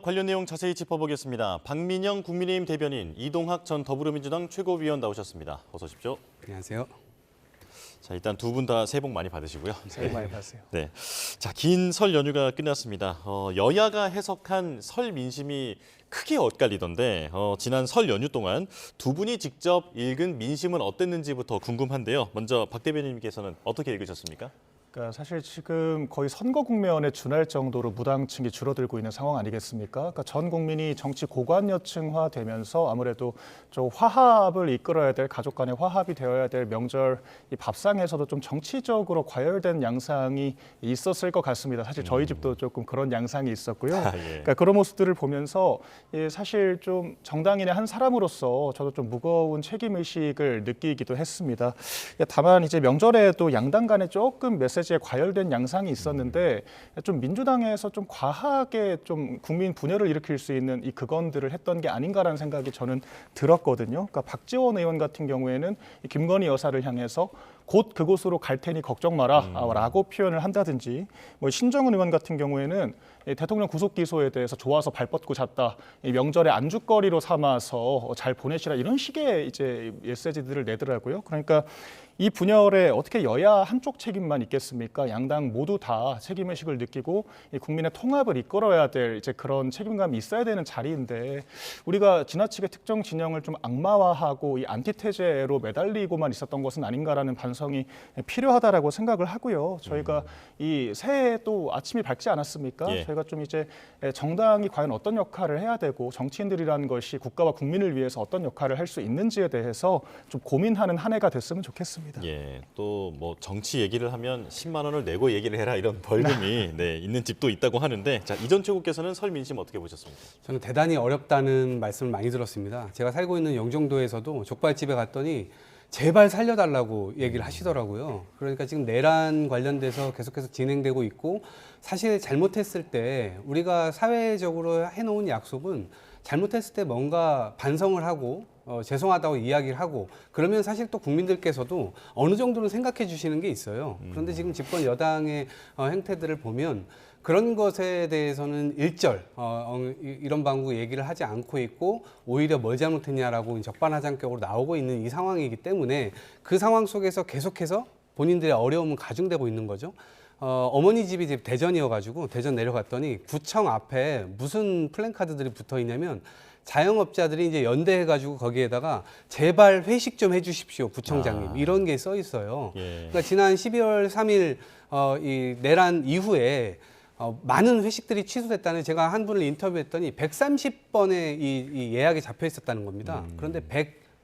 관련 내용 자세히 짚어보겠습니다. 박민영 국민의힘 대변인, 이동학 전 더불어민주당 최고위원 나오셨습니다. 어서 오십시오. 안녕하세요. 자, 일단 두 분 다 새해 복 많이 받으시고요. 새해 복 많이 받으세요. 네. 자, 긴 설 연휴가 끝났습니다. 여야가 해석한 설 민심이 크게 엇갈리던데 지난 설 연휴 동안 두 분이 직접 읽은 민심은 어땠는지부터 궁금한데요. 먼저 박 대변인님께서는 어떻게 읽으셨습니까? 그러니까 사실 지금 거의 선거 국면에 준할 정도로 무당층이 줄어들고 있는 상황 아니겠습니까? 그러니까 전 국민이 정치 고관여층화 되면서 아무래도 좀 화합을 이끌어야 될, 가족 간의 화합이 되어야 될 명절 이 밥상에서도 좀 정치적으로 과열된 양상이 있었을 것 같습니다. 사실 저희 집도 조금 그런 양상이 있었고요. 예. 그러니까 그런 모습들을 보면서 사실 좀 정당인의 한 사람으로서 저도 좀 무거운 책임의식을 느끼기도 했습니다. 다만 이제 명절에도 양당 간에 조금 메시지에 과열된 양상이 있었는데 좀 민주당에서 좀 과하게 좀 국민 분열을 일으킬 수 있는 이 극언들을 했던 게 아닌가라는 생각이 저는 들었거든요. 그러니까 박지원 의원 같은 경우에는 김건희 여사를 향해서 곧 그곳으로 갈 테니 걱정 마라라고 표현을 한다든지, 뭐 신정은 의원 같은 경우에는 대통령 구속 기소에 대해서 좋아서 발 뻗고 잤다, 명절에 안주거리로 삼아서 잘 보내시라, 이런 식의 이제 메시지들을 내더라고요. 그러니까 이 분열에 어떻게 여야 한쪽 책임만 있겠습니까? 양당 모두 다 책임의식을 느끼고 국민의 통합을 이끌어야 될 이제 그런 책임감이 있어야 되는 자리인데, 우리가 지나치게 특정 진영을 좀 악마화하고 이 안티테제로 매달리고만 있었던 것은 아닌가라는 반성이 필요하다라고 생각을 하고요. 저희가 이 새해 또 아침이 밝지 않았습니까? 예. 저희가 좀 이제 정당이 과연 어떤 역할을 해야 되고 정치인들이라는 것이 국가와 국민을 위해서 어떤 역할을 할 수 있는지에 대해서 좀 고민하는 한 해가 됐으면 좋겠습니다. 예, 또 뭐 정치 얘기를 하면 10만 원을 내고 얘기를 해라, 이런 벌금이 있는 집도 있다고 하는데, 자, 이 전 최고께서는 설 민심 어떻게 보셨습니까? 저는 대단히 어렵다는 말씀을 많이 들었습니다. 제가 살고 있는 영종도에서도 족발집에 갔더니 제발 살려달라고 얘기를 하시더라고요. 그러니까 지금 내란 관련돼서 계속해서 진행되고 있고, 사실 잘못했을 때 우리가 사회적으로 해놓은 약속은 잘못했을 때 뭔가 반성을 하고 죄송하다고 이야기를 하고, 그러면 사실 또 국민들께서도 어느 정도는 생각해 주시는 게 있어요. 그런데 지금 집권 여당의 행태들을 보면 그런 것에 대해서는 일절 이런 방구 얘기를 하지 않고 있고, 오히려 뭘 잘못했냐라고 적반하장격으로 나오고 있는 이 상황이기 때문에 그 상황 속에서 계속해서 본인들의 어려움은 가중되고 있는 거죠. 어머니 집이 이제 대전이어가지고 대전 내려갔더니 구청 앞에 무슨 플랜카드들이 붙어 있냐면, 자영업자들이 이제 연대해가지고 거기에다가 제발 회식 좀 해주십시오, 구청장님, 이런 게 써 있어요. 예. 그러니까 지난 12월 3일 이 내란 이후에 많은 회식들이 취소됐다는, 제가 한 분을 인터뷰했더니 130번의 이 예약이 잡혀 있었다는 겁니다. 그런데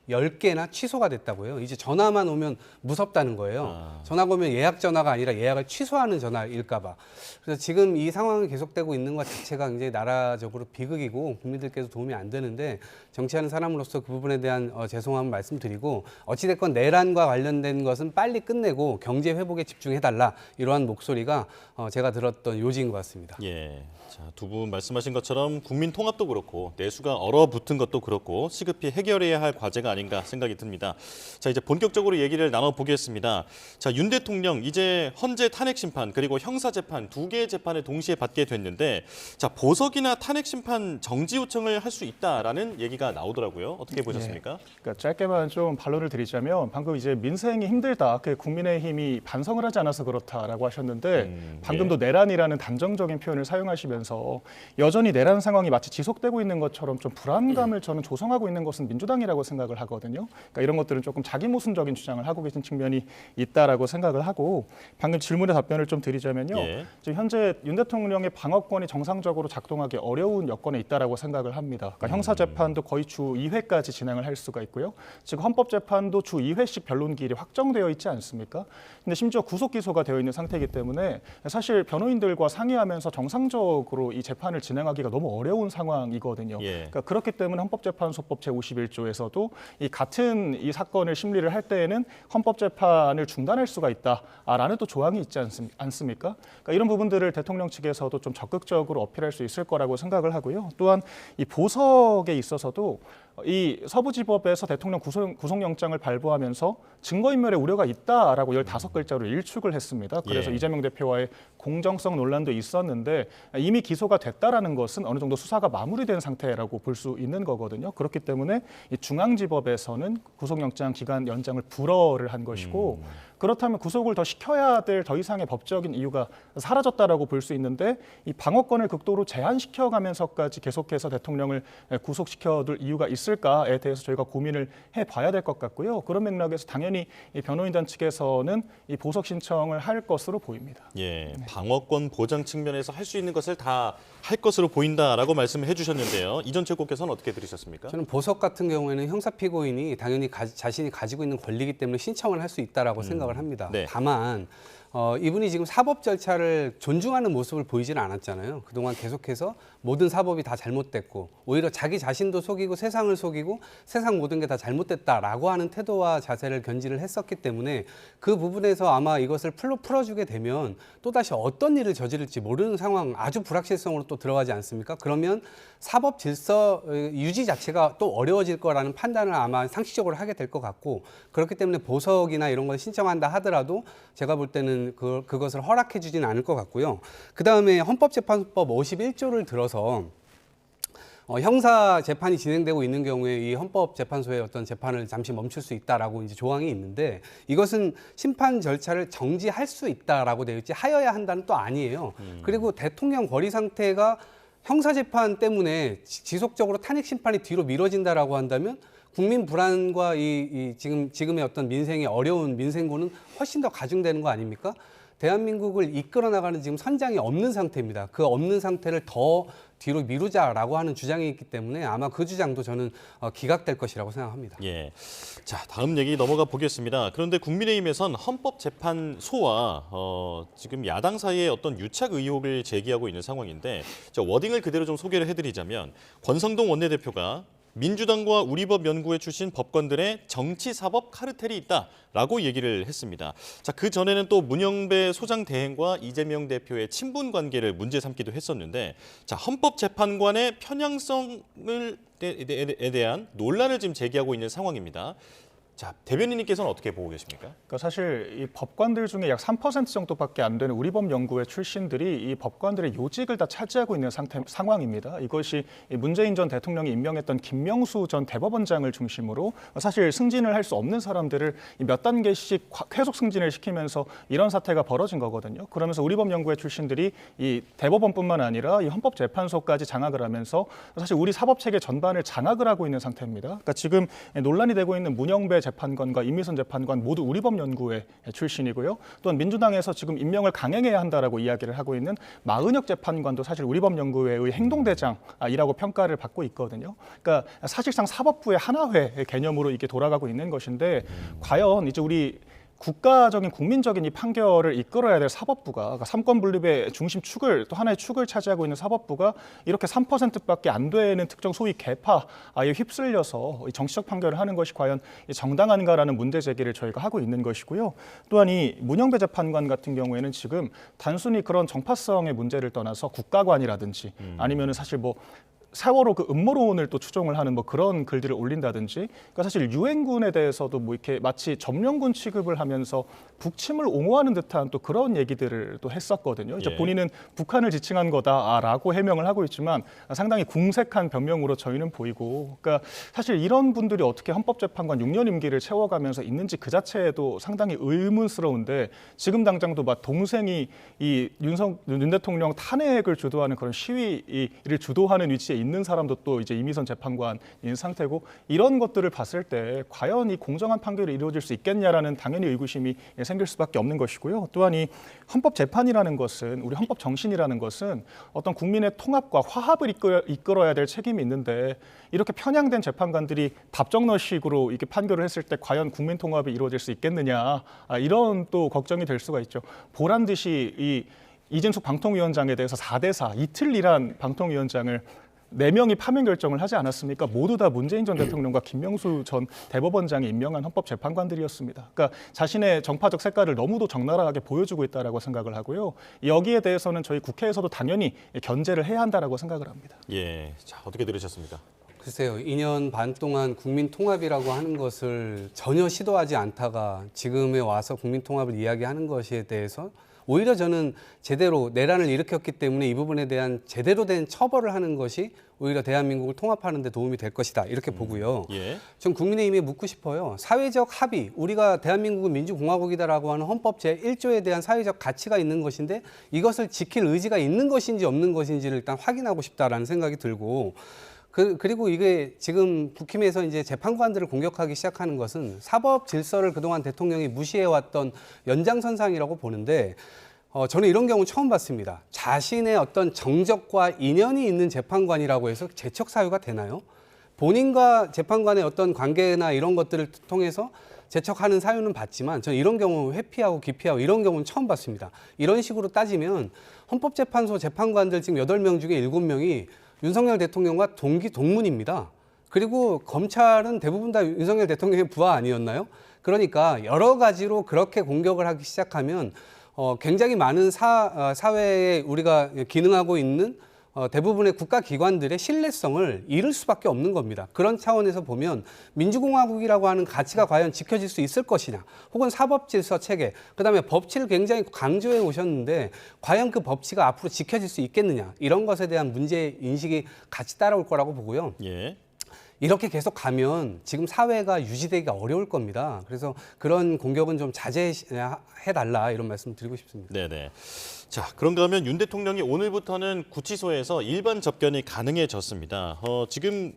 110개나 취소가 됐다고요. 이제 전화만 오면 무섭다는 거예요. 전화가 오면 예약 전화가 아니라 예약을 취소하는 전화일까 봐. 그래서 지금 이 상황이 계속되고 있는 것 자체가 굉장히 나라적으로 비극이고 국민들께서 도움이 안 되는데, 정치하는 사람으로서 그 부분에 대한 죄송함을 말씀드리고, 어찌됐건 내란과 관련된 것은 빨리 끝내고 경제 회복에 집중해달라, 이러한 목소리가 제가 들었던 요지인 것 같습니다. 예, 자, 두 분 말씀하신 것처럼 국민 통합도 그렇고 내수가 얼어붙은 것도 그렇고 시급히 해결해야 할 과제가 아닌가 생각이 듭니다. 자, 이제 본격적으로 얘기를 나눠보겠습니다. 자, 윤 대통령 이제 헌재 탄핵 심판 그리고 형사 재판 두 개의 재판을 동시에 받게 됐는데, 자, 보석이나 탄핵 심판 정지 요청을 할 수 있다라는 얘기가 나오더라고요. 어떻게 보셨습니까? 그러니까 짧게만 좀 반론을 드리자면, 방금 이제 민생이 힘들다, 국민의힘이 반성을 하지 않아서 그렇다라고 하셨는데, 방금도 내란이라는 단정적인 표현을 사용하시면서 여전히 내란 상황이 마치 지속되고 있는 것처럼 좀 불안감을 저는 조성하고 있는 것은 민주당이라고 생각을 하거든요. 그러니까 이런 것들은 조금 자기 모순적인 주장을 하고 계신 측면이 있다라고 생각을 하고, 방금 질문에 답변을 좀 드리자면요. 예. 지금 현재 윤 대통령의 방어권이 정상적으로 작동하기 어려운 여건에 있다라고 생각을 합니다. 그러니까 형사재판도 거의 주 2회까지 진행을 할 수가 있고요. 지금 헌법재판도 주 2회씩 변론기일이 확정되어 있지 않습니까? 근데 심지어 구속기소가 되어 있는 상태이기 때문에 사실 변호인들과 상의하면서 정상적으로 이 재판을 진행하기가 너무 어려운 상황이거든요. 예. 그러니까 그렇기 때문에 헌법재판소법 제51조에서도 이 같은 이 사건을 심리를 할 때에는 헌법재판을 중단할 수가 있다라는 또 조항이 있지 않습니까? 그러니까 이런 부분들을 대통령 측에서도 좀 적극적으로 어필할 수 있을 거라고 생각을 하고요. 또한 이 보석에 있어서도 이 서부지법에서 대통령 구속영장을 발부하면서 증거인멸의 우려가 있다라고 15글자로 일축을 했습니다. 그래서 예. 이재명 대표와의 공정성 논란도 있었는데 이미 기소가 됐다라는 것은 어느 정도 수사가 마무리된 상태라고 볼 수 있는 거거든요. 그렇기 때문에 이 중앙지법에서는 구속영장 기간 연장을 불허를 한 것이고 그렇다면 구속을 더 시켜야 될 더 이상의 법적인 이유가 사라졌다라고 볼 수 있는데 이 방어권을 극도로 제한시켜가면서까지 계속해서 대통령을 구속시켜둘 이유가 있을까에 대해서 저희가 고민을 해봐야 될 것 같고요. 그런 맥락에서 당연히 이 변호인단 측에서는 이 보석 신청을 할 것으로 보입니다. 예, 방어권 보장 측면에서 할 수 있는 것을 다 할 것으로 보인다라고 말씀을 해주셨는데요. 이전 최고께서는 어떻게 들으셨습니까? 저는 보석 같은 경우에는 형사 피고인이 당연히 자신이 가지고 있는 권리이기 때문에 신청을 할 수 있다라고 생각을 합니다. 네. 다만 이분이 지금 사법 절차를 존중하는 모습을 보이지는 않았잖아요. 그동안 계속해서 모든 사법이 다 잘못됐고 오히려 자기 자신도 속이고 세상을 속이고 세상 모든 게 다 잘못됐다라고 하는 태도와 자세를 견지를 했었기 때문에 그 부분에서 아마 이것을 풀어주게 되면 또다시 어떤 일을 저지를지 모르는 상황, 아주 불확실성으로 또 들어가지 않습니까? 그러면 사법 질서 유지 자체가 또 어려워질 거라는 판단을 아마 상식적으로 하게 될 것 같고 그렇기 때문에 보석이나 이런 걸 신청한다 하더라도 제가 볼 때는 그것을 허락해 주지는 않을 것 같고요. 그다음에 헌법재판소법 51조를 들어서 형사 재판이 진행되고 있는 경우에 이 헌법재판소의 어떤 재판을 잠시 멈출 수 있다라고 이제 조항이 있는데 이것은 심판 절차를 정지할 수 있다라고 되어 있지 하여야 한다는 또 아니에요. 그리고 대통령 권리 상태가 형사 재판 때문에 지속적으로 탄핵 심판이 뒤로 미뤄진다라고 한다면 국민 불안과 지금의 어떤 민생의 어려운 민생고는 훨씬 더 가중되는 거 아닙니까? 대한민국을 이끌어 나가는 지금 선장이 없는 상태입니다. 그 없는 상태를 더 뒤로 미루자라고 하는 주장이 있기 때문에 아마 그 주장도 저는 기각될 것이라고 생각합니다. 예. 자, 다음 얘기 넘어가 보겠습니다. 그런데 국민의힘에선 헌법재판소와 지금 야당 사이에 어떤 유착 의혹을 제기하고 있는 상황인데 워딩을 그대로 좀 소개를 해드리자면 권성동 원내대표가 민주당과 우리법 연구회 출신 법관들의 정치사법 카르텔이 있다라고 얘기를 했습니다. 자, 그 전에는 또 문영배 소장 대행과 이재명 대표의 친분 관계를 문제 삼기도 했었는데, 자, 헌법재판관의 편향성에 대한 논란을 지금 제기하고 있는 상황입니다. 자, 대변인님께서는 어떻게 보고 계십니까? 그러니까 사실 이 법관들 중에 약 3% 정도밖에 안 되는 우리법 연구회 출신들이 이 법관들의 요직을 다 차지하고 있는 상황입니다. 이것이 문재인 전 대통령이 임명했던 김명수 전 대법원장을 중심으로 사실 승진을 할 수 없는 사람들을 몇 단계씩 계속 승진을 시키면서 이런 사태가 벌어진 거거든요. 그러면서 우리법 연구회 출신들이 이 대법원뿐만 아니라 이 헌법재판소까지 장악을 하면서 사실 우리 사법체계 전반을 장악을 하고 있는 상태입니다. 그러니까 지금 논란이 되고 있는 문영배 재판관과 임미선 재판관 모두 우리법 연구회 출신이고요. 또한 민주당에서 지금 임명을 강행해야 한다라고 이야기를 하고 있는 마은혁 재판관도 사실 우리법 연구회의 행동대장이라고 평가를 받고 있거든요. 그러니까 사실상 사법부의 하나회 개념으로 이게 돌아가고 있는 것인데 과연 이제 우리 국가적인 국민적인 이 판결을 이끌어야 될 사법부가 그러니까 삼권 분립의 중심 축을 또 하나의 축을 차지하고 있는 사법부가 이렇게 3%밖에 안 되는 특정 소위 개파에 휩쓸려서 정치적 판결을 하는 것이 과연 정당한가라는 문제 제기를 저희가 하고 있는 것이고요. 또한 이 문영배 재판관 같은 경우에는 지금 단순히 그런 정파성의 문제를 떠나서 국가관이라든지 아니면은 사실 뭐 세월호 그 음모론을 또 추종을 하는 뭐 그런 글들을 올린다든지, 그러니까 사실 유엔군에 대해서도 뭐 이렇게 마치 점령군 취급을 하면서 북침을 옹호하는 듯한 또 그런 얘기들을 또 했었거든요. 이제 예. 본인은 북한을 지칭한 거다라고 해명을 하고 있지만 상당히 궁색한 변명으로 저희는 보이고, 그러니까 사실 이런 분들이 어떻게 헌법재판관 6년 임기를 채워가면서 있는지 그 자체에도 상당히 의문스러운데 지금 당장도 막 동생이 이 윤 대통령 탄핵을 주도하는 그런 시위를 주도하는 위치에 있는 사람도 또 이제 임미선 재판관인 상태고, 이런 것들을 봤을 때 과연 이 공정한 판결이 이루어질 수 있겠냐라는 당연히 의구심이 생길 수밖에 없는 것이고요. 또한 이 헌법 재판이라는 것은 우리 헌법 정신이라는 것은 어떤 국민의 통합과 화합을 이끌어야 될 책임이 있는데 이렇게 편향된 재판관들이 답정너식으로 이렇게 판결을 했을 때 과연 국민 통합이 이루어질 수 있겠느냐, 이런 또 걱정이 될 수가 있죠. 보란 듯이 이 이진숙 방통위원장에 대해서 4대4 이틀 일한 방통위원장을 4명이 파면 결정을 하지 않았습니까? 모두 다 문재인 전 대통령과 김명수 전 대법원장이 임명한 헌법재판관들이었습니다. 그러니까 자신의 정파적 색깔을 너무도 적나라하게 보여주고 있다라고 생각을 하고요. 여기에 대해서는 저희 국회에서도 당연히 견제를 해야 한다라고 생각을 합니다. 예, 자 어떻게 들으셨습니까? 글쎄요, 2년 반 동안 국민 통합이라고 하는 것을 전혀 시도하지 않다가 지금에 와서 국민 통합을 이야기하는 것에 대해서 오히려 저는 제대로 내란을 일으켰기 때문에 이 부분에 대한 제대로 된 처벌을 하는 것이 오히려 대한민국을 통합하는 데 도움이 될 것이다 이렇게 보고요. 예. 전 국민의힘에 묻고 싶어요. 사회적 합의, 우리가 대한민국은 민주공화국이다라고 하는 헌법 제1조에 대한 사회적 가치가 있는 것인데 이것을 지킬 의지가 있는 것인지 없는 것인지를 일단 확인하고 싶다라는 생각이 들고 그리고 이게 지금 국힘에서 이제 재판관들을 공격하기 시작하는 것은 사법 질서를 그동안 대통령이 무시해왔던 연장선상이라고 보는데 저는 이런 경우 처음 봤습니다. 자신의 어떤 정적과 인연이 있는 재판관이라고 해서 재척 사유가 되나요? 본인과 재판관의 어떤 관계나 이런 것들을 통해서 재척하는 사유는 봤지만 저는 이런 경우 회피하고 기피하고 이런 경우는 처음 봤습니다. 이런 식으로 따지면 헌법재판소 재판관들 지금 8명 중에 7명이 윤석열 대통령과 동문입니다. 그리고 검찰은 대부분 다 윤석열 대통령의 부하 아니었나요? 그러니까 여러 가지로 그렇게 공격을 하기 시작하면 굉장히 많은 사회에 우리가 기능하고 있는 대부분의 국가기관들의 신뢰성을 잃을 수밖에 없는 겁니다. 그런 차원에서 보면 민주공화국이라고 하는 가치가 과연 지켜질 수 있을 것이냐, 혹은 사법질서 체계, 그다음에 법치를 굉장히 강조해 오셨는데 과연 그 법치가 앞으로 지켜질 수 있겠느냐, 이런 것에 대한 문제 인식이 같이 따라올 거라고 보고요. 예. 이렇게 계속 가면 지금 사회가 유지되기가 어려울 겁니다. 그래서 그런 공격은 좀 자제해달라 이런 말씀 드리고 싶습니다. 네네. 자, 그런가 하면 윤 대통령이 오늘부터는 구치소에서 일반 접견이 가능해졌습니다. 지금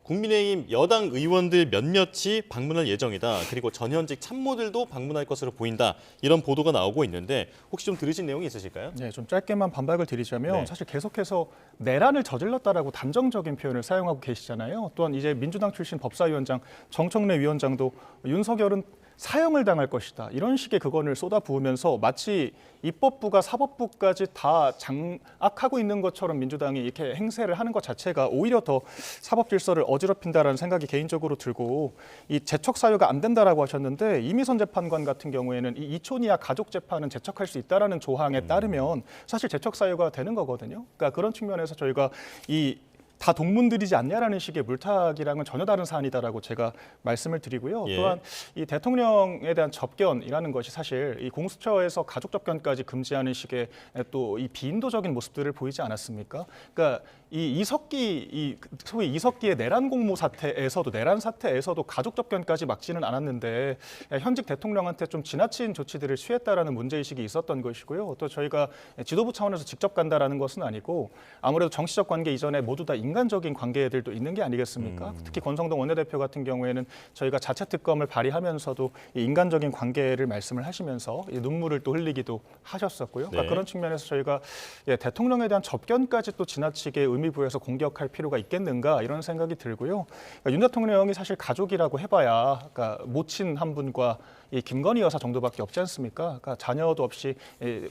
국민의힘 여당 의원들 몇몇이 방문할 예정이다. 그리고 전현직 참모들도 방문할 것으로 보인다. 이런 보도가 나오고 있는데 혹시 좀 들으신 내용이 있으실까요? 네, 좀 짧게만 반박을 드리자면 네. 사실 계속해서 내란을 저질렀다라고 단정적인 표현을 사용하고 계시잖아요. 또한 이제 민주당 출신 법사위원장 정청래 위원장도 윤석열은 사형을 당할 것이다. 이런 식의 그건을 쏟아부으면서 마치 입법부가 사법부까지 다 장악하고 있는 것처럼 민주당이 이렇게 행세를 하는 것 자체가 오히려 더 사법 질서를 어지럽힌다라는 생각이 개인적으로 들고, 이 재척 사유가 안 된다라고 하셨는데 이미선 재판관 같은 경우에는 이 이촌 이하 가족 재판은 재척할 수 있다라는 조항에 따르면 사실 재척 사유가 되는 거거든요. 그러니까 그런 측면에서 저희가 다 동문들이지 않냐라는 식의 물타기랑은 전혀 다른 사안이다라고 제가 말씀을 드리고요. 예. 또한 이 대통령에 대한 접견이라는 것이 사실 이 공수처에서 가족 접견까지 금지하는 식의 또 이 비인도적인 모습들을 보이지 않았습니까? 그러니까 소위 이석기의 내란 공모 사태에서도 내란 사태에서도 가족 접견까지 막지는 않았는데 현직 대통령한테 좀 지나친 조치들을 취했다라는 문제의식이 있었던 것이고요. 또 저희가 지도부 차원에서 직접 간다라는 것은 아니고 아무래도 정치적 관계 이전에 모두 다 인간적인 관계들도 있는 게 아니겠습니까? 특히 권성동 원내대표 같은 경우에는 저희가 자체 특검을 발의하면서도 이 인간적인 관계를 말씀을 하시면서 이 눈물을 또 흘리기도 하셨었고요. 그러니까 네. 그런 측면에서 저희가 대통령에 대한 접견까지 또 지나치게 의미 부여해서 공격할 필요가 있겠는가 이런 생각이 들고요. 그러니까 윤 대통령이 사실 가족이라고 해봐야 그러니까 모친 한 분과 이 김건희 여사 정도밖에 없지 않습니까? 그러니까 자녀도 없이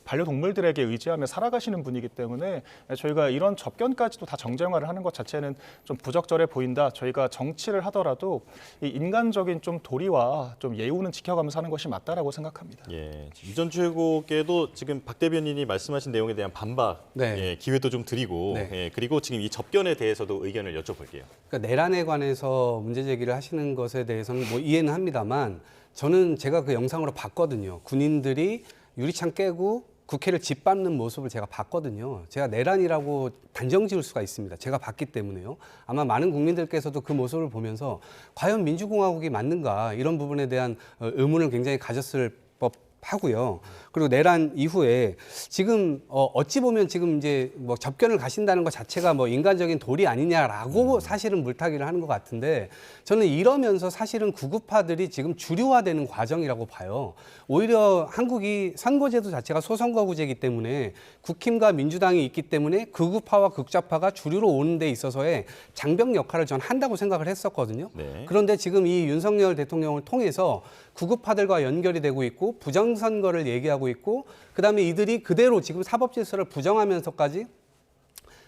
반려동물들에게 의지하며 살아가시는 분이기 때문에 저희가 이런 접견까지도 다 정쟁화를 하는 것 자체는 좀 부적절해 보인다. 저희가 정치를 하더라도 이 인간적인 좀 도리와 좀 예우는 지켜가면서 하는 것이 맞다라고 생각합니다. 예, 이전 최고께도 지금 박 대변인이 말씀하신 내용에 대한 반박 네. 예, 기회도 좀 드리고 네. 예, 그리고 지금 이 접견에 대해서도 의견을 여쭤볼게요. 그러니까 내란에 관해서 문제 제기를 하시는 것에 대해서는 뭐 이해는 합니다만 저는 제가 그 영상으로 봤거든요. 군인들이 유리창 깨고 국회를 짓밟는 모습을 제가 봤거든요. 제가 내란이라고 단정 지을 수가 있습니다. 제가 봤기 때문에요. 아마 많은 국민들께서도 그 모습을 보면서 과연 민주공화국이 맞는가 이런 부분에 대한 의문을 굉장히 가졌을 법하고요. 그리고 내란 이후에 지금 어찌 보면 지금 이제 뭐 접견을 가신다는 것 자체가 뭐 인간적인 도리 아니냐라고 사실은 물타기를 하는 것 같은데 저는 이러면서 사실은 구급파들이 지금 주류화되는 과정이라고 봐요. 오히려 한국이 선거제도 자체가 소선거구제이기 때문에 국힘과 민주당이 있기 때문에 극우파와 극좌파가 주류로 오는 데 있어서의 장벽 역할을 전 한다고 생각을 했었거든요. 네. 그런데 지금 이 윤석열 대통령을 통해서 구급파들과 연결이 되고 있고 부정선거를 얘기하고 있고 그다음에 이들이 그대로 지금 사법 질서를 부정하면서까지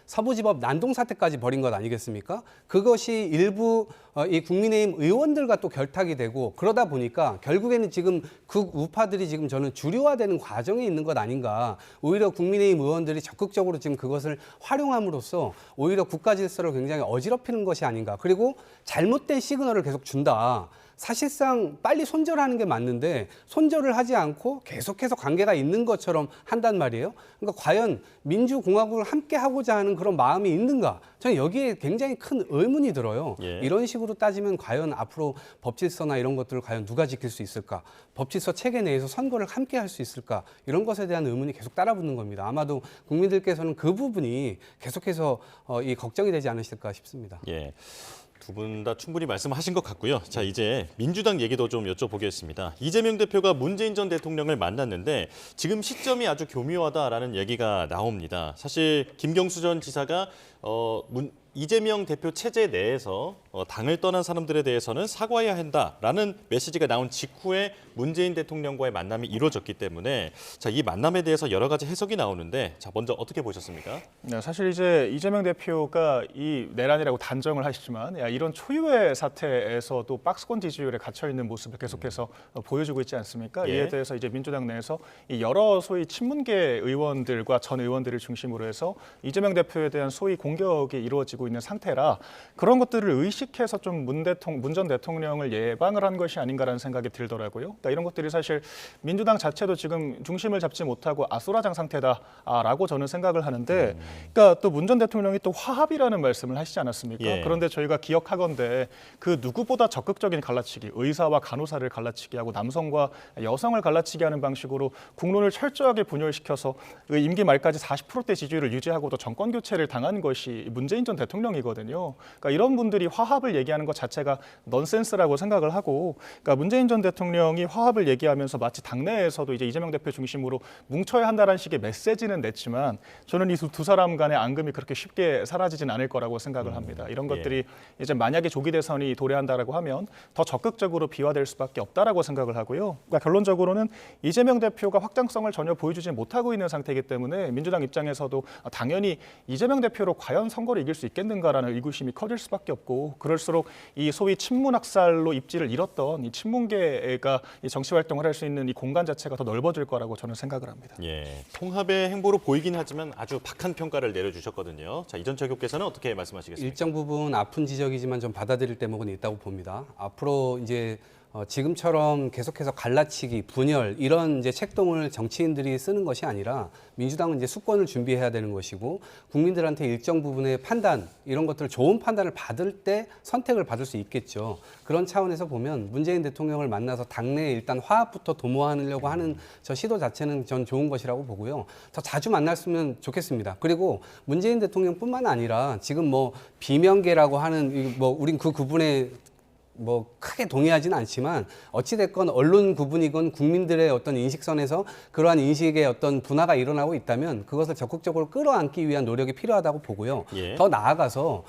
서부지법 난동 사태까지 벌인 것 아니겠습니까? 그것이 일부 이 국민의힘 의원들과 또 결탁이 되고 그러다 보니까 결국에는 지금 극우파들이 지금 저는 주류화되는 과정에 있는 것 아닌가. 오히려 국민의힘 의원들이 적극적으로 지금 그것을 활용함으로써 오히려 국가 질서를 굉장히 어지럽히는 것이 아닌가. 그리고 잘못된 시그널을 계속 준다. 사실상 빨리 손절하는 게 맞는데 손절을 하지 않고 계속해서 관계가 있는 것처럼 한단 말이에요. 그러니까 과연 민주공화국을 함께 하고자 하는 그런 마음이 있는가? 저는 여기에 굉장히 큰 의문이 들어요. 예. 이런 식으로 따지면 과연 앞으로 법질서나 이런 것들을 과연 누가 지킬 수 있을까? 법질서 체계 내에서 선거를 함께 할 수 있을까? 이런 것에 대한 의문이 계속 따라붙는 겁니다. 아마도 국민들께서는 그 부분이 계속해서 이 걱정이 되지 않으실까 싶습니다. 예. 두 분 다 충분히 말씀하신 것 같고요. 자, 이제 민주당 얘기도 좀 여쭤보겠습니다. 이재명 대표가 문재인 전 대통령을 만났는데 지금 시점이 아주 교묘하다라는 얘기가 나옵니다. 사실 김경수 전 지사가 이재명 대표 체제 내에서 당을 떠난 사람들에 대해서는 사과해야 한다라는 메시지가 나온 직후에 문재인 대통령과의 만남이 이루어졌기 때문에 자, 이 만남에 대해서 여러 가지 해석이 나오는데 자, 먼저 어떻게 보셨습니까? 네, 사실 이제 이재명 대표가 이 내란이라고 단정을 하시지만 이런 초유의 사태에서도 박스권 지지율에 갇혀 있는 모습을 계속해서 보여주고 있지 않습니까? 예. 이에 대해서 이제 민주당 내에서 이 여러 소위 친문계 의원들과 전 의원들을 중심으로 해서 이재명 대표에 대한 소위 공격이 이루어지고 있는 상태라 그런 것들을 의식해서 좀 문 전 대통령을 예방을 한 것이 아닌가라는 생각이 들더라고요. 그러니까 이런 것들이 사실 민주당 자체도 지금 중심을 잡지 못하고 아수라장 상태다라고 저는 생각을 하는데, 그러니까 또 문 전 대통령이 또 화합이라는 말씀을 하시지 않았습니까? 예. 그런데 저희가 기억하건대 그 누구보다 적극적인 갈라치기, 의사와 간호사를 갈라치기 하고 남성과 여성을 갈라치기 하는 방식으로 국론을 철저하게 분열시켜서 그 임기 말까지 40%대 지지율을 유지하고도 정권 교체를 당한 것이 문재인 전 대통령이거든요. 그러니까 이런 분들이 화합을 얘기하는 것 자체가 넌센스라고 생각을 하고, 그러니까 문재인 전 대통령이 화합을 얘기하면서 마치 당내에서도 이제 이재명 대표 중심으로 뭉쳐야 한다는 식의 메시지는 냈지만 저는 이 두 사람 간의 앙금이 그렇게 쉽게 사라지진 않을 거라고 생각을 합니다. 이런 것들이 이제 만약에 조기 대선이 도래한다라고 하면 더 적극적으로 비화될 수밖에 없다라고 생각을 하고요. 그러니까 결론적으로는 이재명 대표가 확장성을 전혀 보여주지 못하고 있는 상태이기 때문에 민주당 입장에서도 당연히 이재명 대표로 과연 선거를 이길 수 있겠는가라는 의구심이 커질 수밖에 없고, 그럴수록 이 소위 친문학살로 입지를 잃었던 이 친문계가 이 정치 활동을 할 수 있는 이 공간 자체가 더 넓어질 거라고 저는 생각을 합니다. 예, 통합의 행보로 보이긴 하지만 아주 박한 평가를 내려주셨거든요. 자, 이전철 교께서는 어떻게 말씀하시겠습니까? 일정 부분 아픈 지적이지만 좀 받아들일 대목은 있다고 봅니다. 앞으로 이제 지금처럼 계속해서 갈라치기, 분열 이런 이제 책동을 정치인들이 쓰는 것이 아니라 민주당은 이제 수권을 준비해야 되는 것이고 국민들한테 일정 부분의 판단 이런 것들을 좋은 판단을 받을 때 선택을 받을 수 있겠죠. 그런 차원에서 보면 문재인 대통령을 만나서 당내에 일단 화합부터 도모하려고 하는 저 시도 자체는 전 좋은 것이라고 보고요. 더 자주 만났으면 좋겠습니다. 그리고 문재인 대통령뿐만 아니라 지금 뭐 비명계라고 하는 뭐 우린 그 구분에 뭐 크게 동의하지는 않지만 어찌됐건 언론 구분이건 국민들의 어떤 인식선에서 그러한 인식의 어떤 분화가 일어나고 있다면 그것을 적극적으로 끌어안기 위한 노력이 필요하다고 보고요. 예. 더 나아가서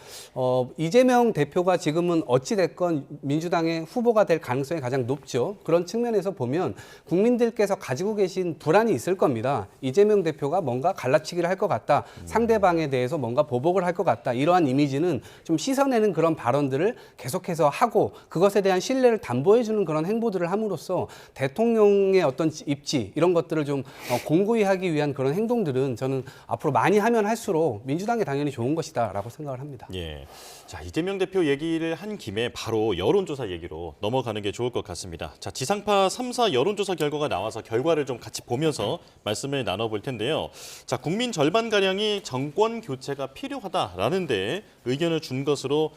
이재명 대표가 지금은 어찌됐건 민주당의 후보가 될 가능성이 가장 높죠. 그런 측면에서 보면 국민들께서 가지고 계신 불안이 있을 겁니다. 이재명 대표가 뭔가 갈라치기를 할 것 같다. 상대방에 대해서 뭔가 보복을 할 것 같다. 이러한 이미지는 좀 씻어내는 그런 발언들을 계속해서 하고 그것에 대한 신뢰를 담보해주는 그런 행보들을 함으로써 대통령의 어떤 입지 이런 것들을 좀 공고히 하기 위한 그런 행동들은 저는 앞으로 많이 하면 할수록 민주당에 당연히 좋은 것이다라고 생각을 합니다. 예. 자, 이재명 대표 얘기를 한 김에 바로 여론조사 얘기로 넘어가는 게 좋을 것 같습니다. 자, 지상파 3사 여론조사 결과가 나와서 결과를 좀 같이 보면서 말씀을 나눠볼 텐데요. 자, 국민 절반가량이 정권 교체가 필요하다라는 데 의견을 준 것으로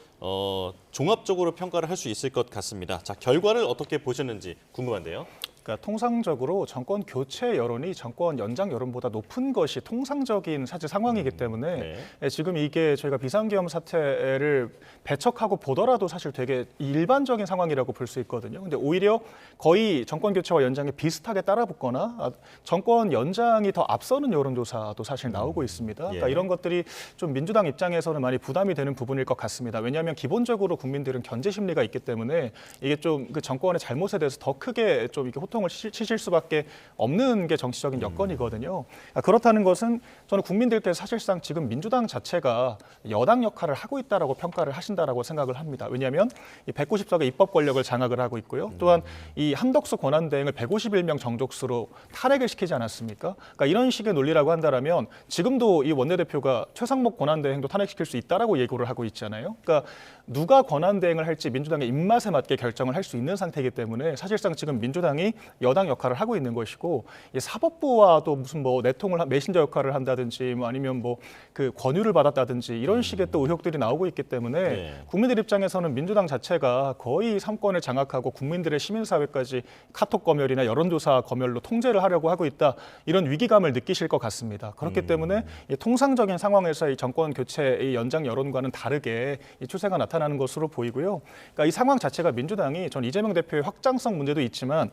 종합적으로 평가를 할 수 있을 것 같습니다. 자, 결과를 어떻게 보셨는지 궁금한데요. 그러니까 통상적으로 정권 교체 여론이 정권 연장 여론보다 높은 것이 통상적인 사실 상황이기 때문에 지금 이게 저희가 비상계엄 사태를 배척하고 보더라도 사실 되게 일반적인 상황이라고 볼 수 있거든요. 근데 오히려 거의 정권 교체와 연장에 비슷하게 따라붙거나 정권 연장이 더 앞서는 여론조사도 사실 나오고 있습니다. 그러니까 이런 것들이 좀 민주당 입장에서는 많이 부담이 되는 부분일 것 같습니다. 왜냐하면 기본적으로 국민들은 견제 심리가 있기 때문에 이게 좀 그 정권의 잘못에 대해서 더 크게 좀 이렇게 호통을 치실 수밖에 없는 게 정치적인 여건이거든요. 그렇다는 것은 저는 국민들께서 사실상 지금 민주당 자체가 여당 역할을 하고 있다라고 평가를 하신다라고 생각을 합니다. 왜냐하면 이 190석의 입법 권력을 장악을 하고 있고요. 또한 이 한덕수 권한대행을 151명 정족수로 탄핵을 시키지 않았습니까? 그러니까 이런 식의 논리라고 한다라면 지금도 이 원내대표가 최상목 권한대행도 탄핵시킬 수 있다라고 예고를 하고 있잖아요. 그러니까 누가 권한대행을 할지 민주당의 입맛에 맞게 결정을 할 수 있는 상태이기 때문에 사실상 지금 민주당이 여당 역할을 하고 있는 것이고 이 사법부와도 무슨 뭐 내통을 메신저 역할을 한다든지 뭐 아니면 뭐 그 권유를 받았다든지 이런 식의 또 의혹들이 나오고 있기 때문에 네. 국민들 입장에서는 민주당 자체가 거의 삼권을 장악하고 국민들의 시민사회까지 카톡 검열이나 여론조사 검열로 통제를 하려고 하고 있다 이런 위기감을 느끼실 것 같습니다. 그렇기 때문에 이 통상적인 상황에서 이 정권 교체의 연장 여론과는 다르게 이 추세가 나타나는 것으로 보이고요. 그러니까 이 상황 자체가 민주당이 전 이재명 대표의 확장성 문제도 있지만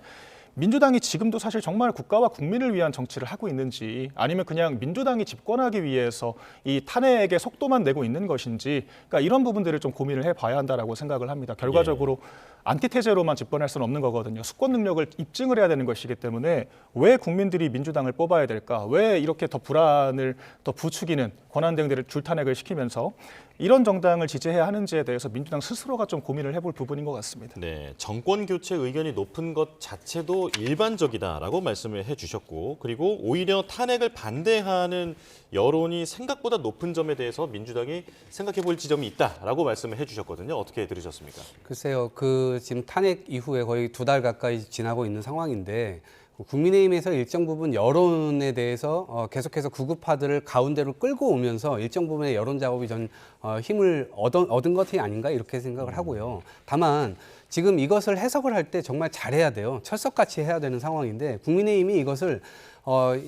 민주당이 지금도 사실 정말 국가와 국민을 위한 정치를 하고 있는지 아니면 그냥 민주당이 집권하기 위해서 이 탄핵의 속도만 내고 있는 것인지 그러니까 이런 부분들을 좀 고민을 해봐야 한다라고 생각을 합니다. 결과적으로 안티테제로만 집권할 수는 없는 거거든요. 수권 능력을 입증을 해야 되는 것이기 때문에 왜 국민들이 민주당을 뽑아야 될까? 왜 이렇게 더 불안을 더 부추기는 권한대행들을 줄탄핵을 시키면서 이런 정당을 지지해야 하는지에 대해서 민주당 스스로가 좀 고민을 해볼 부분인 것 같습니다. 네, 정권 교체 의견이 높은 것 자체도 일반적이다라고 말씀을 해주셨고 그리고 오히려 탄핵을 반대하는 여론이 생각보다 높은 점에 대해서 민주당이 생각해볼 지점이 있다라고 말씀을 해주셨거든요. 어떻게 들으셨습니까? 글쎄요, 그 지금 탄핵 이후에 거의 2달 가까이 지나고 있는 상황인데 국민의힘에서 일정 부분 여론에 대해서 계속해서 구급파들을 가운데로 끌고 오면서 일정 부분의 여론 작업이 전 힘을 얻은 것이 아닌가 이렇게 생각을 하고요. 다만 지금 이것을 해석을 할 때 정말 잘해야 돼요. 철석같이 해야 되는 상황인데 국민의힘이 이것을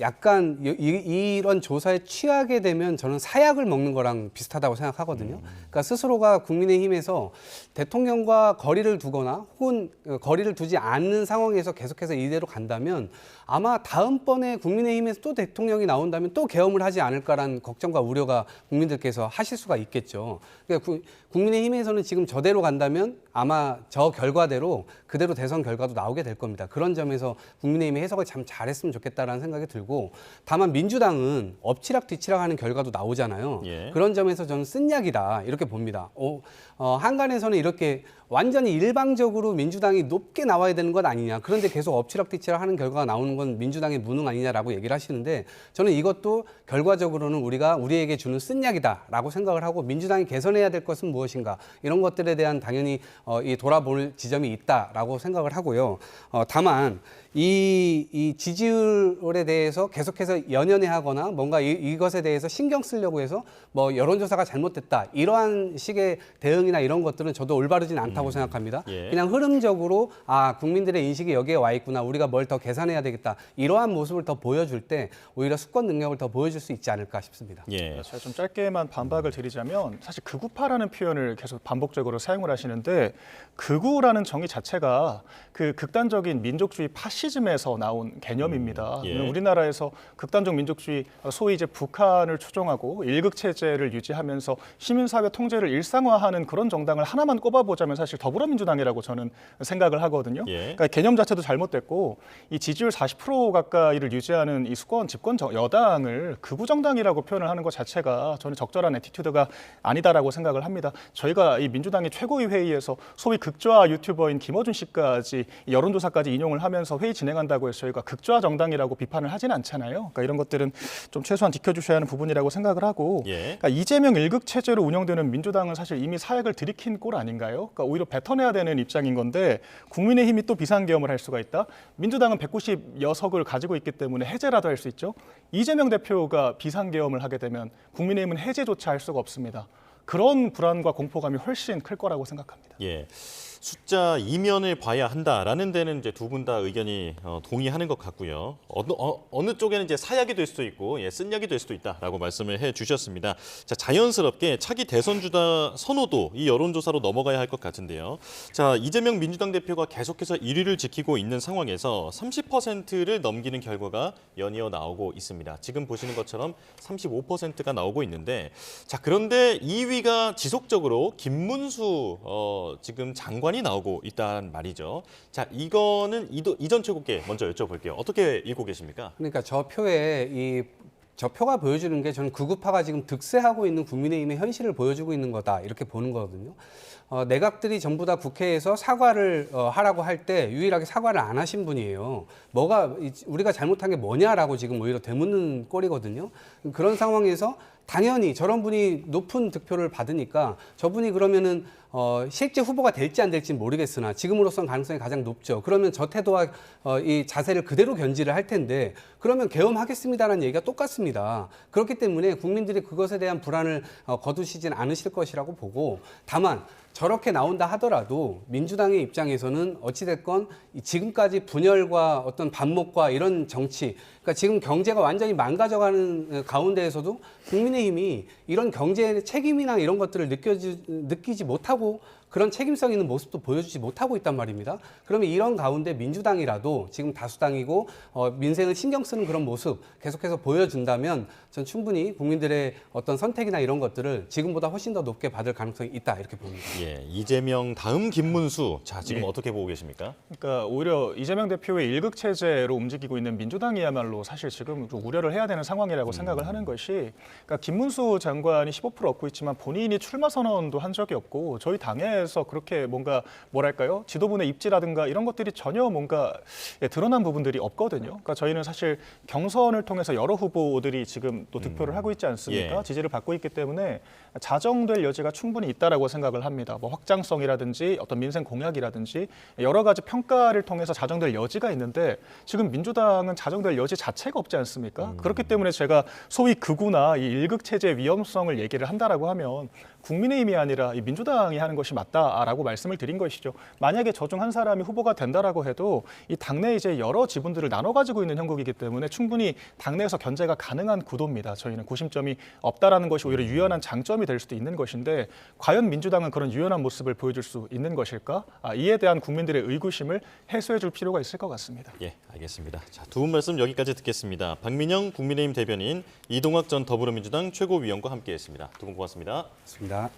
약간 이런 조사에 취하게 되면 저는 사약을 먹는 거랑 비슷하다고 생각하거든요. 그러니까 스스로가 국민의힘에서 대통령과 거리를 두거나 혹은 거리를 두지 않는 상황에서 계속해서 이대로 간다면 아마 다음번에 국민의힘에서 또 대통령이 나온다면 또 계엄을 하지 않을까라는 걱정과 우려가 국민들께서 하실 수가 있겠죠. 그러니까 국민의힘에서는 지금 저대로 간다면 아마 저 결과대로 그대로 대선 결과도 나오게 될 겁니다. 그런 점에서 국민의힘이 해석을 참 잘했으면 좋겠다라는 생각이 들고 다만 민주당은 엎치락 뒤치락 하는 결과도 나오잖아요. 예. 그런 점에서 저는 쓴 약이다 이렇게 봅니다. 한간에서는 이렇게 완전히 일방적으로 민주당이 높게 나와야 되는 것 아니냐. 그런데 계속 엎치락뒤치락 하는 결과가 나오는 건 민주당의 무능 아니냐라고 얘기를 하시는데 저는 이것도 결과적으로는 우리에게 주는 쓴 약이다라고 생각을 하고 민주당이 개선해야 될 것은 무엇인가 이런 것들에 대한 당연히 돌아볼 지점이 있다라고 생각을 하고요. 다만 이 지지율에 대해서 계속해서 연연해하거나 뭔가 이것에 대해서 신경 쓰려고 해서 뭐 여론조사가 잘못됐다 이러한 식의 대응이나 이런 것들은 저도 올바르진 않다고 생각합니다. 예. 그냥 흐름적으로 국민들의 인식이 여기에 와 있구나 우리가 뭘 더 개선해야 되겠다 이러한 모습을 더 보여줄 때 오히려 수권 능력을 더 보여줄 수 있지 않을까 싶습니다. 예. 제가 좀 짧게만 반박을 드리자면 사실 극우파라는 표현을 계속 반복적으로 사용을 하시는데 극우라는 정의 자체가 그 극단적인 민족주의 파시즘에서 나온 개념입니다. 예. 우리나라에서 극단적 민족주의 소위 이제 북한을 추종하고 일극 체제를 유지하면서 시민사회 통제를 일상화하는 그런 정당을 하나만 꼽아보자면 사실 더불어민주당이라고 저는 생각을 하거든요. 예. 그러니까 개념 자체도 잘못됐고 이 지지율 40% 가까이를 유지하는 이 수권 집권 여당을 극우 정당이라고 표현을 하는 것 자체가 저는 적절한 애티튜드가 아니다라고 생각을 합니다. 저희가 이 민주당의 최고위 회의에서 소위 극좌 유튜버인 김어준 씨까지 여론조사까지 인용을 하면서 회의 진행한다고 해서 저희가 극좌 정당이라고 비판을 하진 않잖아요. 그러니까 이런 것들은 좀 최소한 지켜주셔야 하는 부분이라고 생각을 하고 예. 그러니까 이재명 일극 체제로 운영되는 민주당은 사실 이미 사약을 들이킨 꼴 아닌가요? 그러니까 오히려 뱉어내야 되는 입장인 건데 국민의힘이 또 비상계엄을 할 수가 있다. 민주당은 190여석을 가지고 있기 때문에 해제라도 할 수 있죠. 이재명 대표가 비상계엄을 하게 되면 국민의힘은 해제조차 할 수가 없습니다. 그런 불안과 공포감이 훨씬 클 거라고 생각합니다. 예. 숫자 이면을 봐야 한다라는 데는 이제 두 분 다 의견이 동의하는 것 같고요. 어느 쪽에는 이제 사약이 될 수도 있고 쓴 약이 될 수도 있다라고 말씀을 해주셨습니다. 자, 자연스럽게 차기 대선주자 선호도 이 여론조사로 넘어가야 할 것 같은데요. 자, 이재명 민주당 대표가 계속해서 1위를 지키고 있는 상황에서 30%를 넘기는 결과가 연이어 나오고 있습니다. 지금 보시는 것처럼 35%가 나오고 있는데 자, 그런데 2위가 지속적으로 김문수 지금 장관 전관이 나오고 있다는 말이죠. 자, 이거는 이전 최고께 먼저 여쭤볼게요. 어떻게 읽고 계십니까? 그러니까 저 표가 보여주는 게 저는 극우파가 지금 득세하고 있는 국민의힘의 현실을 보여주고 있는 거다 이렇게 보는 거거든요. 내각들이 전부 다 국회에서 사과를 하라고 할 때 유일하게 사과를 안 하신 분이에요. 우리가 잘못한 게 뭐냐라고 지금 오히려 되묻는 꼴이거든요. 그런 상황에서 당연히 저런 분이 높은 득표를 받으니까 저분이 그러면은 실제 후보가 될지 안 될지 모르겠으나 지금으로선 가능성이 가장 높죠. 그러면 저 태도와 이 자세를 그대로 견지를 할 텐데 그러면 계엄하겠습니다라는 얘기가 똑같습니다. 그렇기 때문에 국민들이 그것에 대한 불안을 거두시진 않으실 것이라고 보고 다만 저렇게 나온다 하더라도 민주당의 입장에서는 어찌됐건 지금까지 분열과 어떤 반목과 이런 정치, 그러니까 지금 경제가 완전히 망가져가는 가운데에서도 국민의힘이 이런 경제 책임이나 이런 것들을 느끼지 못하고 그런 책임성 있는 모습도 보여주지 못하고 있단 말입니다. 그러면 이런 가운데 민주당이라도 지금 다수당이고 민생을 신경 쓰는 그런 모습 계속해서 보여준다면 전 충분히 국민들의 어떤 선택이나 이런 것들을 지금보다 훨씬 더 높게 받을 가능성이 있다 이렇게 봅니다. 예, 이재명 다음 김문수. 자, 지금 네. 어떻게 보고 계십니까? 그러니까 오히려 이재명 대표의 일극 체제로 움직이고 있는 민주당이야말로 사실 지금 좀 우려를 해야 되는 상황이라고 생각을 하는 것이, 그러니까 김문수 장관이 15% 얻고 있지만 본인이 출마 선언도 한 적이 없고 저희 당에서 그렇게 뭔가 뭐랄까요 지도부의 입지라든가 이런 것들이 전혀 뭔가 드러난 부분들이 없거든요. 그러니까 저희는 사실 경선을 통해서 여러 후보들이 지금 또 득표를 하고 있지 않습니까? 예. 지지를 받고 있기 때문에 자정될 여지가 충분히 있다라고 생각을 합니다. 뭐 확장성이라든지 어떤 민생 공약이라든지 여러 가지 평가를 통해서 자정될 여지가 있는데 지금 민주당은 자정될 여지 자체가 없지 않습니까? 그렇기 때문에 제가 소위 극우나 이 일극 체제의 위험성을 얘기를 한다라고 하면 국민의힘이 아니라 이 민주당이 하는 것이 맞다라고 말씀을 드린 것이죠. 만약에 저 중 한 사람이 후보가 된다라고 해도 이 당내 이제 여러 지분들을 나눠 가지고 있는 형국이기 때문에 충분히 당내에서 견제가 가능한 구도입니다. 저희는 구심점이 없다라는 것이 오히려 유연한 장점이 될 수도 있는 것인데 과연 민주당은 그런 유연한 모습을 보여줄 수 있는 것일까? 이에 대한 국민들의 의구심을 해소해 줄 필요가 있을 것 같습니다. 예, 알겠습니다. 자, 두 분 말씀 여기까지 듣겠습니다. 박민영 국민의힘 대변인, 이동학 전 더불어민주당 최고위원과 함께했습니다. 두 분 고맙습니다. 좋습니다.